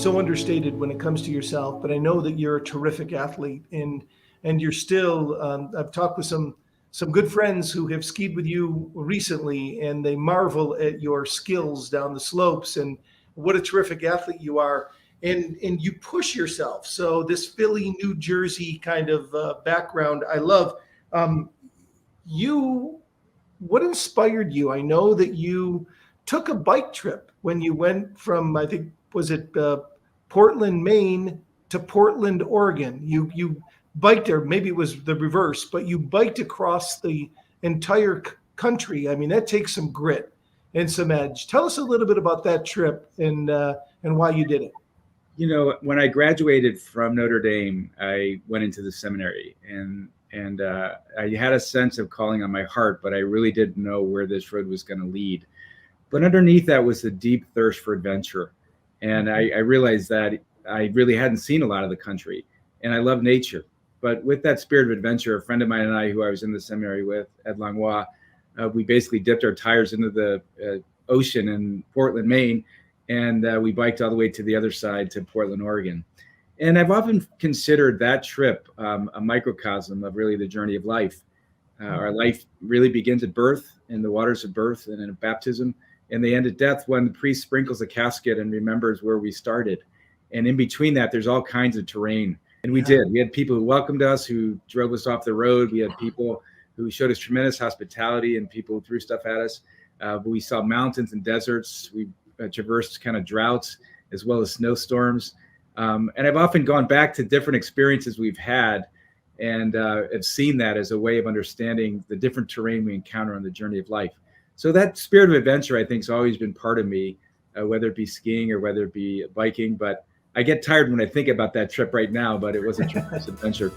so understated when it comes to yourself, but I know that you're a terrific athlete, and you're still. I've talked with some good friends who have skied with you recently, and they marvel at your skills down the slopes and what a terrific athlete you are. And you push yourself. So this Philly, New Jersey kind of background, I love. You, what inspired you? I know that you took a bike trip when you went from, I think, was it Portland, Maine to Portland, Oregon. You biked there. Maybe it was the reverse, but you biked across the entire country. I mean, that takes some grit and some edge. Tell us a little bit about that trip and why you did it. You know, when I graduated from Notre Dame, I went into the seminary, and I had a sense of calling on my heart, but I really didn't know where this road was going to lead. But underneath that was a deep thirst for adventure, and I realized that I really hadn't seen a lot of the country, and I love nature. But with that spirit of adventure, a friend of mine and I, who I was in the seminary with at Langlois, we basically dipped our tires into the ocean in Portland, Maine, and we biked all the way to the other side to Portland, Oregon. And I've often considered that trip a microcosm of really the journey of life. Our life really begins at birth, in the waters of birth and in baptism, and they end at death when the priest sprinkles a casket and remembers where we started. And in between that, there's all kinds of terrain. And we did. We had people who welcomed us, who drove us off the road. We had people who showed us tremendous hospitality and people who threw stuff at us. But we saw mountains and deserts. We traversed kind of droughts as well as snowstorms. And I've often gone back to different experiences we've had and have seen that as a way of understanding the different terrain we encounter on the journey of life. So that spirit of adventure, I think, has always been part of me, whether it be skiing or whether it be biking. But I get tired when I think about that trip right now, but it was a tremendous adventure.